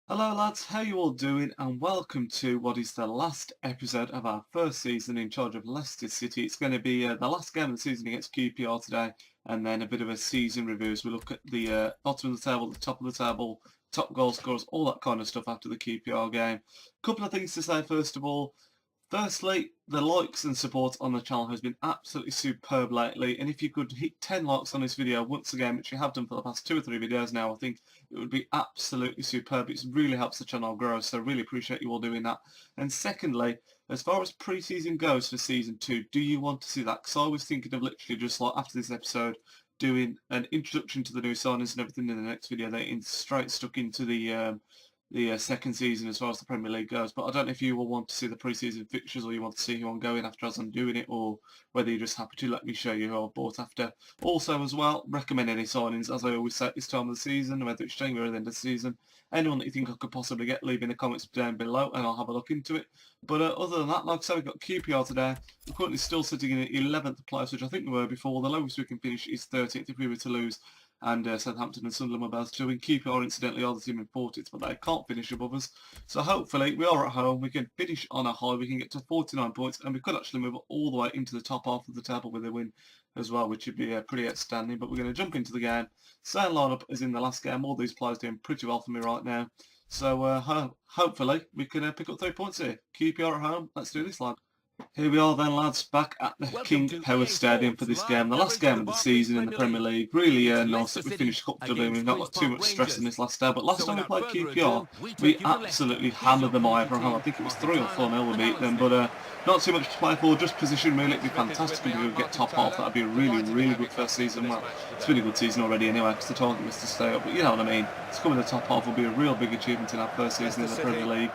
Hello lads, how you all doing and welcome to what is the last episode of our first season in charge of Leicester City. It's going to be the last game of the season against QPR today and then a bit of a season review as we look at the bottom of the table, the top of the table, top goal scorers, all that kind of stuff after the QPR game. Couple of things to say first of all. Firstly, the likes and support on the channel has been absolutely superb lately, and if you could hit 10 likes on this video once again, which you have done for the past 2 or 3 videos now, I think it would be absolutely superb. It really helps the channel grow, so really appreciate you all doing that. And secondly, as far as pre-season goes for Season 2, do you want to see that? Because I was thinking of literally just like after this episode, doing an introduction to the new signings and everything in the next video, then straight stuck into the second season as far as the Premier League goes. But I don't know if you will want to see the pre-season fixtures or you want to see who I'm going after as I'm doing it, or whether you're just happy to let me show you who I've bought after. Also as well, recommend any signings, as I always say at this time of the season, whether it's January or the end of the season. Anyone that you think I could possibly get, leave in the comments down below and I'll have a look into it. But other than that, like I said, we've got QPR today. We're currently still sitting in 11th place, which I think we were before. The lowest we can finish is 13th if we were to lose. And Southampton and Sunderland were both doing. QPR incidentally are the team in 40th, but they can't finish above us. So hopefully we are at home, we can finish on a high, we can get to 49 points, and we could actually move all the way into the top half of the table with a win as well, which would be pretty outstanding. But we're going to jump into the game. Same lineup as in the last game. All these players doing pretty well for me right now. So hopefully we can pick up 3 points here. QPR at home. Let's do this, lad. Here we are then lads, back at the King Power Stadium for this game, the last game of the season in the Premier League. Really nice that we finished comfortably and we've not got too much stress in this last day, but last time we played QPR, we absolutely hammered them away from home. I think it was 3 or 4-0 we beat them, but not too much to play for, just position really. It'd be fantastic if we could get top half. That'd be a really good first season. Well, it's been a good season already anyway, because the target was to stay up, but you know what I mean. It's coming the top half will be a real big achievement in our first season in the Premier League.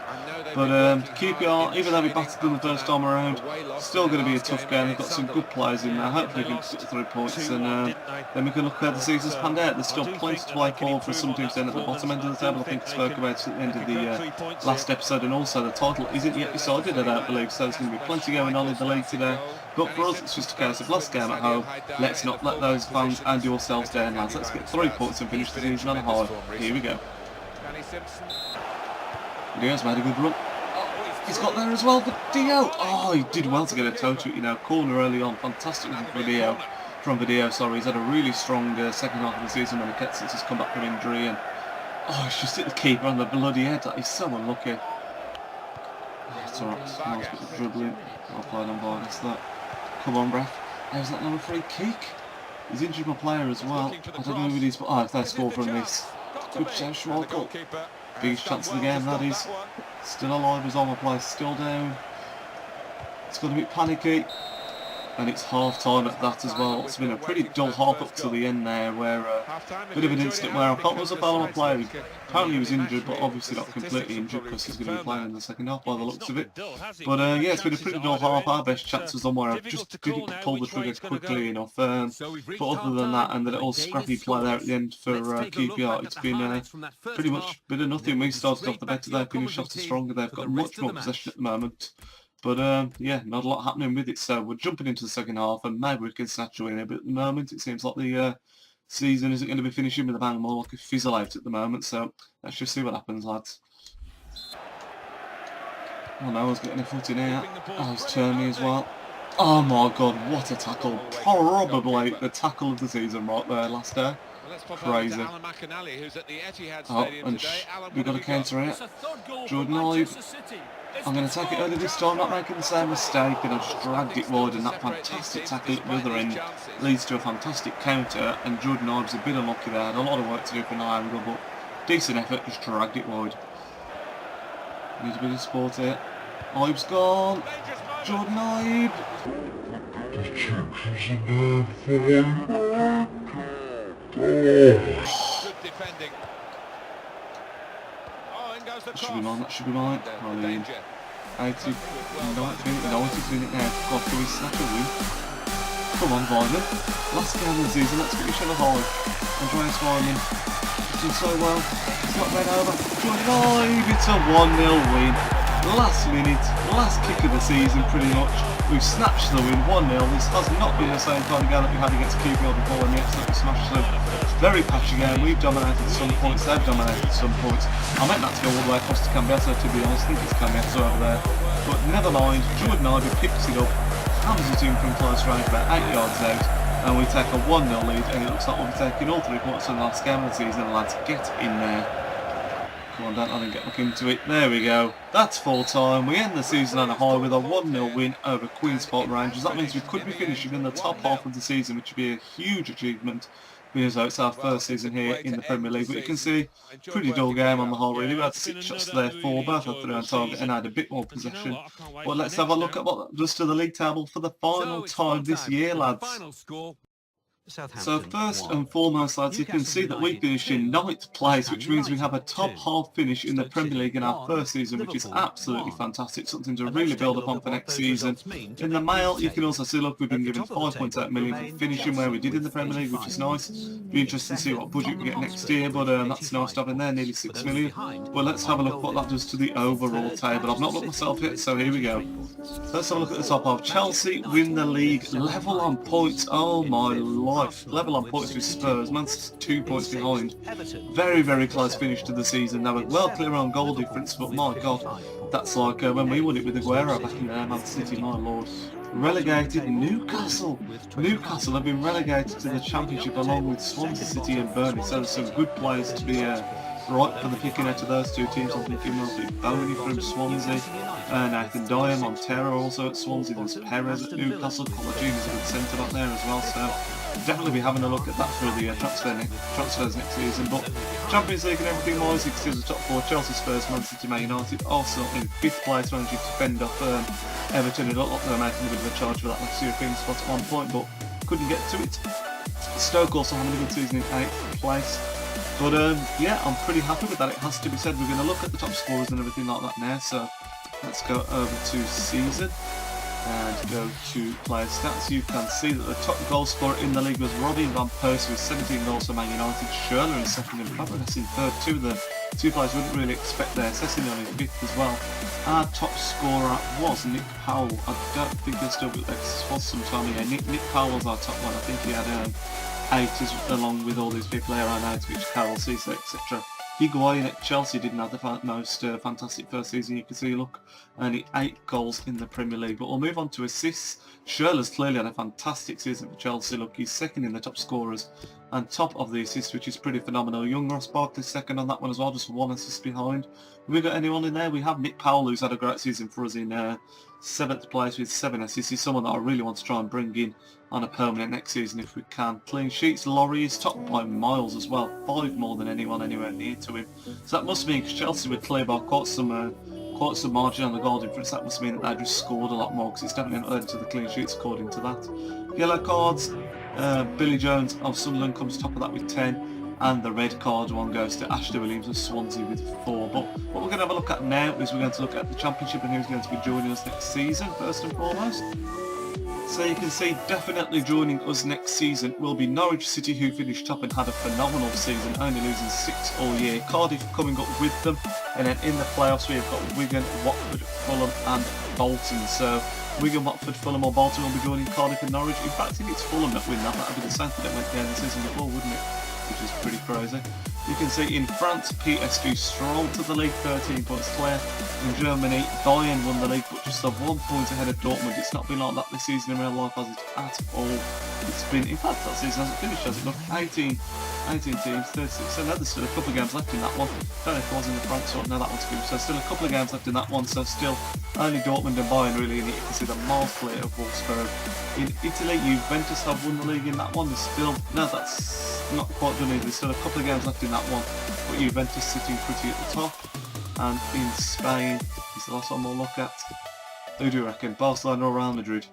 But QPR, even though we battered them the first time around, still going to be a tough game. They've got some good players in there. Hopefully we can get 3 points and then we can look at the season's panned out. There's still plenty to play for some teams down at the bottom end of the table. I think I spoke about it at the end of the last episode, and also the title isn't yet decided, I don't believe, so there's going to be plenty going on in the league today. But for us, it's just a case of last game at home. Let's not let those fans and yourselves down, lads. Let's get 3 points and finish the season on a high. Here we go. Dio's made a good run. He's got there as well for Dio. Oh, he did well to get a toe to it, you know. Corner early on. Fantastic from Dio. Sorry, he's had a really strong second half of the season when the since he's come back from injury. And oh, he's just hit the keeper on the bloody head. That is so unlucky. Oh, it's alright. It's a nice bit of dribbling. I'll play on by this. That. Come on, ref. How's that not a free kick? He's injured my player as well. I don't know who it is, but oh, if they score from this. Good chance, Schmeichel. Biggest chance of the game, that is. Still alive as all my players still down. It's got a bit panicky. And it's half time at that as well. It's been a pretty dull half up to the end there, where a bit of an incident where I can't was a foul on my player. Apparently he was injured, but obviously not completely injured because he's going to be playing in the second half by the looks of it. But yeah, it's been a pretty dull half. Our best chance was on where I just didn't pull the trigger quickly enough. But other than that, and the little scrappy play there at the end for QPR, it's been pretty much a bit of nothing. We started off the better, they finished off the stronger. They've got much more possession at the moment. But yeah, not a lot happening with it, so we're jumping into the second half and maybe we can snatch a win. But at the moment it seems like the season isn't going to be finishing with a bang, more like a fizzle out at the moment, so let's just see what happens, lads. Oh no, I was getting a foot in here. Oh, he's turned me as well. Oh my god, what a tackle. Probably the tackle of the season right there last day. Crazy. Oh, and we've got a counter here. Jordan Olive. I'm going to take it early this time, not making the same mistake, and I've just dragged it wide, and that fantastic tackle at the other end leads to a fantastic counter, and Jordan Ives a bit unlucky there. Had a lot of work to do for an angle, but decent effort, just dragged it wide. Needs a bit of support here. Ives gone. Jordan Ives. That should be mine, that should be mine. I mean, 90th minute now. God, can we snatch a win? Come on, Vyman. Last game of the season, let's get each other high. Andreas Vyman. He's doing so well. He's not made over. Jordan Ives, it's a 1-0 win. last minute, last kick of the season pretty much. We've snatched the win 1-0. This has not been the same kind of game that we had against QPR before when we absolutely smashed them. Very patchy game. We've dominated some points, they've dominated some points. I meant that to go all the way across to Cambiasso, to be honest. I think it's Cambiasso over there. But never mind, Jordan Ivey picks it up, hams it in from close range about 8 yards out, and we take a 1-0 lead, and it looks like we'll be taking all 3 points in the last game of the season. Lads, get in there. Come on, don't let him get back into it. There we go. That's full time. We end the season on a high with a 1-0 win over Queen's Park Rangers. That means we could be finishing in the top half of the season, which would be a huge achievement, because it's our first season here in the Premier League. But you can see, pretty dull game on the whole really. We had 6 shots to their 4, both had 3 on target and had a bit more possession. But let's have a look at what that does to the league table for the final time this year, lads. So first and foremost, lads, you can see that we finished in 9th place, which means we have a top half finish in the Premier League in our first season, which is absolutely fantastic, something to really build upon for next season. In the mail, you can also see, look, we've been given 5.8 million for finishing where we did in the Premier League, which is nice. Be interesting to see what budget we get next year, but that's nice to have in there, nearly 6 million. Well, let's have a look what that does to the overall table. I've not looked myself yet, so here we go. Let's have a look at the top half. Chelsea win the league, level on points. Oh my life. Level on points with Spurs. Man's 2 points behind. Very, very close finish to the season. They were well clear on goal difference, but my God, that's like when we won it with Aguero back in Man City, my lord. Relegated Newcastle. Newcastle have been relegated to the Championship along with Swansea City and Burnley, so there's some good players to be right for the picking out of those 2 teams. I'm thinking Wilfried Boney from Swansea, Nathan Dyer, Montero also at Swansea, there's Perez at Newcastle, Colagini's a good centre back there as well, so definitely be having a look at that for the transfers next season. But Champions League and everything wise, you can see the top 4, Chelsea, Spurs, Man City, Man United, Arsenal in 5th place, managing to fend off Everton. It looked like they were making a bit of a charge for that last European spot at one point, but couldn't get to it. Stoke also having a good season in 8th place. But yeah, I'm pretty happy with that. It has to be said. We're going to look at the top scorers and everything like that now. So let's go over to season and go to player stats. You can see that the top goal scorer in the league was Robin van Persie with 17 goals for Man United. Schürrle in 2nd and Fabregas in 3rd. 2 of the 2 players wouldn't really expect there. Sessing on in 5th as well. Our top scorer was Nick Powell. I don't think he'll still be there. This was some time ago. Nick Powell was our top one. I think he had 8 along with all these people here on 8, which Carroll, Cisse, etc. Higuain at Chelsea didn't have the most fantastic first season. You can see, look, only 8 goals in the Premier League. But we'll move on to assists. Schürrle's clearly had a fantastic season for Chelsea. Look, he's 2nd in the top scorers and top of the assists, which is pretty phenomenal. Young Ross Barkley's 2nd on that one as well, just 1 assist behind. Have we got anyone in there? We have Nick Powell, who's had a great season for us in 7th place with 7 assists. He's someone that I really want to try and bring in on a permanent next season if we can. Clean sheets, Laurie is top by miles as well, 5 more than anyone anywhere near to him. So that must mean, because Chelsea would clear by quite some margin on the goal difference, that must mean that they just scored a lot more, because it's definitely not into the clean sheets according to that. Yellow cards, Billy Jones of Sunderland comes top of that with 10, and the red card one goes to Ashley Williams of Swansea with 4. But what we're going to have a look at now is we're going to look at the Championship and who's going to be joining us next season, first and foremost. So you can see definitely joining us next season will be Norwich City, who finished top and had a phenomenal season, only losing 6 all year. Cardiff coming up with them, and then in the playoffs we've got Wigan, Watford, Fulham and Bolton. So Wigan, Watford, Fulham or Bolton will be joining Cardiff and Norwich. In fact, if it's Fulham that win that would be the same thing that went down the season before, wouldn't it? Which is pretty crazy. You can see in France, PSG strolled to the league, 13 points clear. In Germany, Bayern won the league, but just 1 point ahead of Dortmund. It's not been like that this season in real life, has it at all? It's been, in fact, that season hasn't finished, has it? Look, 18 teams, 36. So now there's still a couple of games left in that one. Don't know if it was in the France one. No, that one's finished. So still a couple of games left in that one. So still only Dortmund and Bayern really in it. You can see the miles clear of Wolfsburg. In Italy, Juventus have won the league in that one. There's still, no, that's not quite done either. There's still a couple of games left in that one, but Juventus sitting pretty at the top. And in Spain is the last one we'll look at. Who do you reckon? Barcelona or Real Madrid?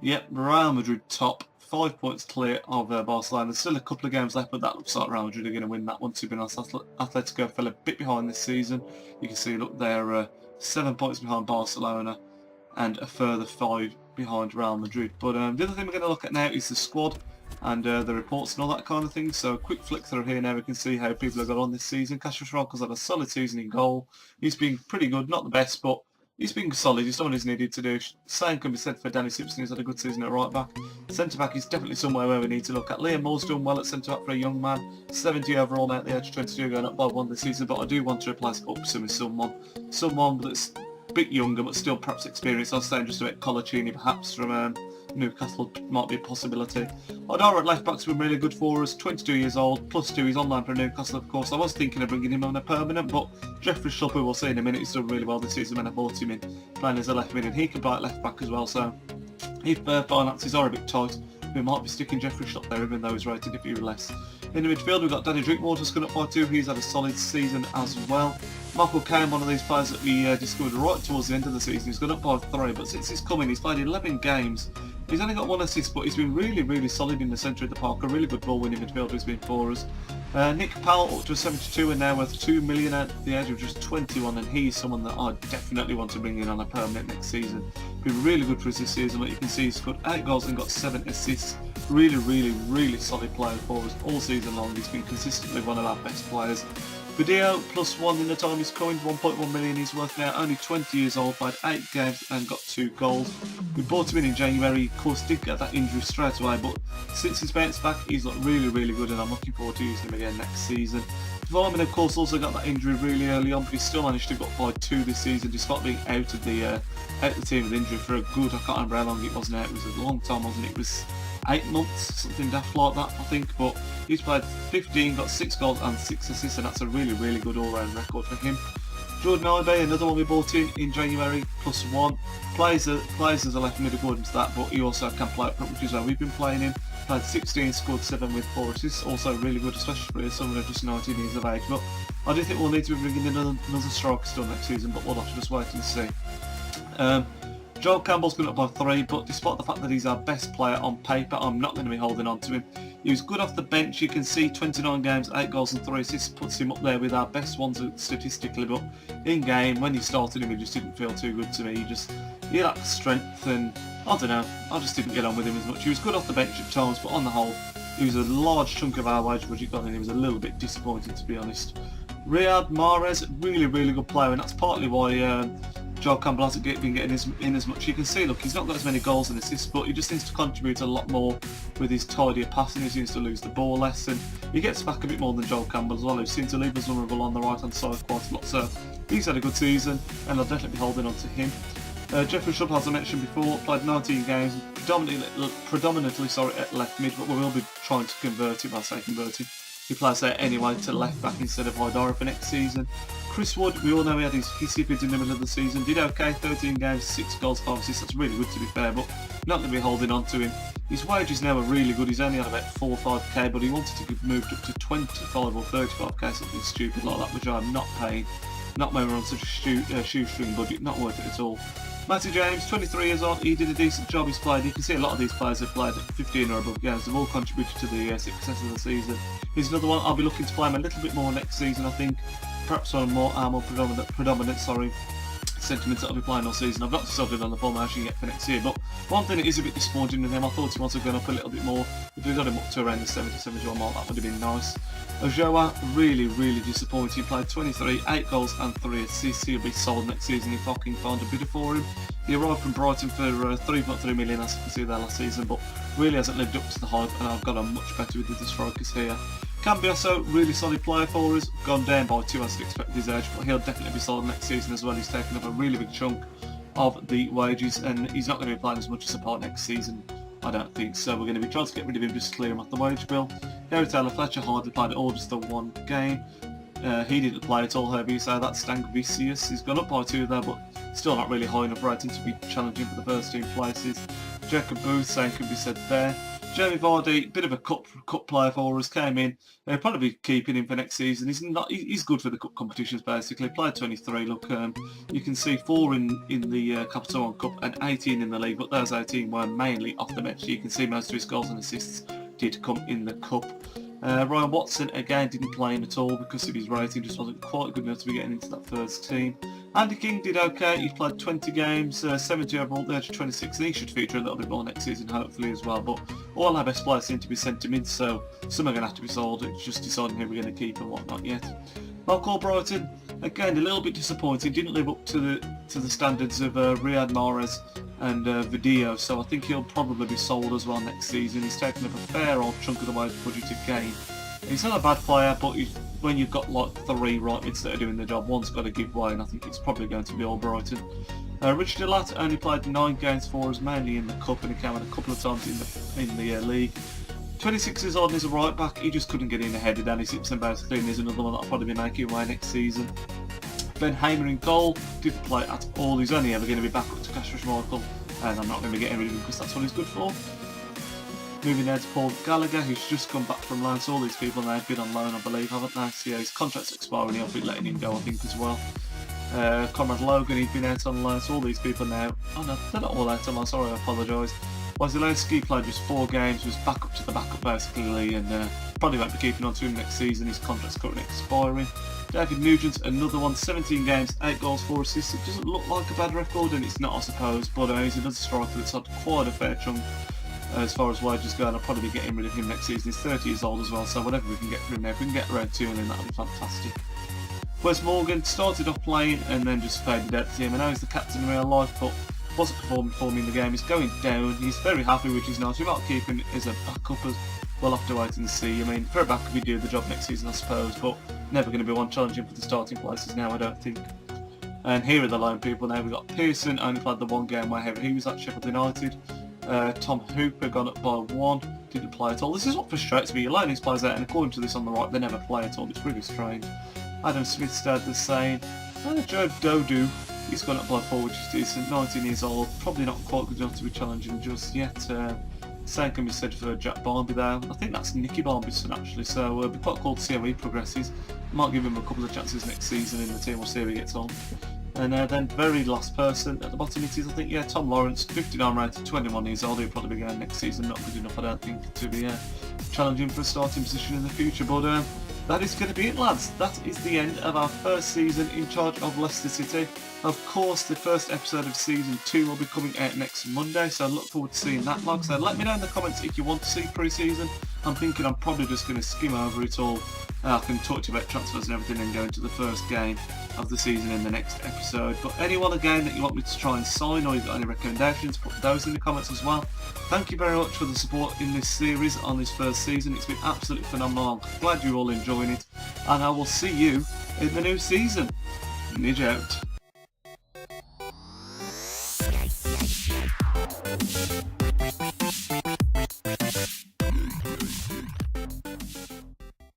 Yep, Real Madrid top, 5 points clear of Barcelona. There's still a couple of games left, but that looks like Real Madrid are going to win that one, to be honest. Atletico fell a bit behind this season. You can see, look, they're 7 points behind Barcelona and a further 5 behind Real Madrid. But the other thing we're going to look at now is the squad. and the reports and all that kind of thing. So a quick flick through here now, we can see how people have got on this season. Kasper Schmeichel's had a solid season in goal. He's been pretty good, not the best, but he's been solid. He's done what he's needed to do. Same can be said for Danny Simpson. He's had a good season at right back. Centre back is definitely somewhere where we need to look at. Liam Moore's done well at centre back for a young man. 70 overall now at the age of 22, going up by 1 this season. But I do want to replace Upson with someone that's a bit younger but still perhaps experienced. I was saying just about Colaccini perhaps from Newcastle might be a possibility. Odara at left back's been really good for us. 22 years old, +2. He's online for Newcastle, of course. I was thinking of bringing him on a permanent, but Jeffrey Schlupp, we'll see in a minute, he's done really well this season when I bought him in, playing as a left mid, and he can play at left back as well. So if finances are a bit tight, we might be sticking Jeffrey Schlupp there, even though he's rated a few less. In the midfield, we've got Danny Drinkwater's gone up by 2. He's had a solid season as well. Michael Caine, one of these players that we discovered right towards the end of the season, he's gone up by 3, but since he's come in, he's played 11 games. He's only got 1 assist, but he's been really, really solid in the centre of the park. A really good ball-winning midfielder he's been for us. Nick Powell up to 72 and now worth 2 million at the age of just 21, and he's someone that I definitely want to bring in on a permanent next season. Been really good for us this season. But you can see he's got 8 goals and got 7 assists. Really, really, really solid player for us all season long. He's been consistently one of our best players. Video +1 in the time he's coined, 1.1 million he's worth now, only 20 years old, played 8 games and got 2 goals. We bought him in January, of course did get that injury straight away, but since he's bounced back he's looked really, really good, and I'm looking forward to using him again next season. Varman, of course, also got that injury really early on, but he still managed to get by 2 this season despite being out of the team with injury for a good, I can't remember how long it was now, it was a long time, wasn't it? It was 8 months, something daft like that, I think, but he's played 15, got 6 goals and 6 assists, and that's a really, really good all-round record for him. Jordan Ibe, another one we bought in January, +1. Plays as a left mid according to that, but he also can play up front, which is where we've been playing him. Played 16, scored 7 with 4 assists, also really good, especially for someone just 19 years of age. But I do think we'll need to be bringing in another striker still next season, but we'll have to just wait and see. Joel Campbell's gone up by 3, but despite the fact that he's our best player on paper, I'm not going to be holding on to him. He was good off the bench. You can see 29 games, 8 goals and 3 assists puts him up there with our best ones statistically, but in game, when he started him, he just didn't feel too good to me. He lacked strength, and I don't know, I just didn't get on with him as much. He was good off the bench at times, but on the whole, he was a large chunk of our wage budget gone, and he was a little bit disappointing, to be honest. Riyad Mahrez, really, really good player, and that's partly why Joel Campbell hasn't been getting in as much. You can see, look, he's not got as many goals and assists, but he just seems to contribute a lot more with his tidier passing. He seems to lose the ball less, and he gets back a bit more than Joel Campbell as well, who seems to leave us vulnerable on the right-hand side quite a lot. So he's had a good season, and I'll definitely be holding on to him. Jeffrey Schlupp, as I mentioned before, played 19 games, predominantly at left mid, but we will be trying to convert him. I say convert him. He plays there anyway to left back instead of Haidara for next season. Chris Wood, we all know he had his hiccups in the middle of the season. Did okay, 13 games, 6 goals, 5 assists. That's really good to be fair, but not going to be holding on to him. His wages now are really good. He's only had about 4 or 5k, but he wanted to be moved up to 25 or 35k, something stupid like that, which I'm not paying. Not when we're on such a shoestring budget, not worth it at all. Matty James, 23 years old, he did a decent job. He's played. You can see a lot of these players have played 15 or above games. They've all contributed to the success of the season. He's another one. I'll be looking to play him a little bit more next season, I think. Perhaps on more predominant sentiments that I'll be playing all season. I've not decided on the formation yet for next year, but one thing that is a bit disappointing with him, I thought he might have gone up a little bit more. If we got him up to around the 70-71 mark, that would have been nice. Ojoa, really, really disappointing. He played 23, 8 goals and 3 assists. He'll be sold next season if I can find a bidder for him. He arrived from Brighton for 3.3 million, as you can see there last season, but really hasn't lived up to the hype, and I've got on much better with the strikers here. Cambiasso, really solid player for us, gone down by 2 as expected his age, but he'll definitely be sold next season as well. He's taken up a really big chunk of the wages, and he's not going to be playing as much as a part next season, I don't think. So we're going to be trying to get rid of him, just clear him off the wage bill. Gary Taylor Fletcher hardly played at all, just the 1 game. He didn't play at all, however you say that. Stank Vicious, he's gone up by 2 there, but still not really high enough rating to be challenging for the first 2 places. Jacob Booth, same can be said there. Jamie Vardy, bit of a cup player for us, came in. They'll probably be keeping him for next season. He's good for the cup competitions basically. Played 23. Look, you can see 4 in the Capital One Cup and 18 in the league, but those 18 were mainly off the bench. You can see most of his goals and assists did come in the cup. Ryan Watson again didn't play him at all because of his rating, just wasn't quite good enough to be getting into that first team. Andy King did okay, he played 20 games, 70 overall, the age of 26, and he should feature a little bit more next season hopefully as well, but all our best players seem to be sent to mid, so some are going to have to be sold, it's just deciding who we're going to keep and whatnot yet. Mark Albrighton, again a little bit disappointing, didn't live up to the standards of Riyad Mahrez and Vidio, so I think he'll probably be sold as well next season. He's taken up a fair old chunk of the wage budget again. He's not a bad player, but when you've got like 3 right mids that are doing the job, one's got to give way, and I think it's probably going to be Albrighton. Richard Delat only played 9 games for us, mainly in the cup, and he came in a couple of times in the league. 26 years old and he's a right back, he just couldn't get in ahead of Danny Simpson basically, and there's another one that'll probably be making way next season. Ben Hamer in goal, didn't play at all, he's only ever going to be back up to Casper Schmeichel, and I'm not going to be getting rid of him because that's what he's good for. Moving there to Paul Gallagher, who's just come back from loan, so all these people now have been on loan I believe, haven't they? So yeah, his contract's expiring, he'll be letting him go I think as well. Conrad Logan, he's been out on loan, so all these people now, oh no, they're not all out on loan, sorry I apologise. Wasilewski played just 4 games, was back up to the backup basically, and probably won't be keeping on to him next season, his contract's currently expiring. David Nugent's another one, 17 games, 8 goals, 4 assists, it doesn't look like a bad record, and it's not I suppose, but he's another striker that's had quite a fair chunk as far as wages go, and I'll probably be getting rid of him next season. He's 30 years old as well, so whatever we can get for him now, if we can get around 2 million, that'll be fantastic. Wes Morgan started off playing and then just faded out the team. I know he's the captain in real life, but wasn't performing for me in the game. He's going down. He's very happy, which is nice. We might keep him as a backup, as we'll have to wait and see. I mean, for a backup, he'd do the job next season, I suppose, but never going to be one challenging for the starting places now, I don't think. And here are the lone people now. We've got Pearson, only played the 1 game where he was at Sheffield United. Tom Hooper gone up by 1, didn't play at all. This is what frustrates me. You loan these players out, and according to this on the right, they never play at all. It's really strange. Adam Smith stayed the same. Joe Dodu, he's gone up by 4, which is decent. 19 years old, probably not quite good enough to be challenging just yet. Same can be said for Jack Barnby there. I think that's Nicky Barnby's son actually, so it'll be quite cool to see how he progresses. Might give him a couple of chances next season in the team, we'll see how he gets on. And then very last person at the bottom it is, I think, yeah, Tom Lawrence, 59 rated, 21 years old, he'll probably be going next season, not good enough I don't think to be challenging for a starting position in the future, but that is going to be it lads, that is the end of our first season in charge of Leicester City. Of course the first episode of season 2 will be coming out next Monday, so I look forward to seeing that. Like I said, let me know in the comments if you want to see pre-season. I'm thinking I'm probably just going to skim over it all. I can talk to you about transfers and everything and go into the first game of the season in the next episode. But anyone again that you want me to try and sign, or you've got any recommendations, put those in the comments as well. Thank you very much for the support in this series on this first season. It's been absolutely phenomenal. I'm glad you're all enjoying it, and I will see you in the new season. Nidge out.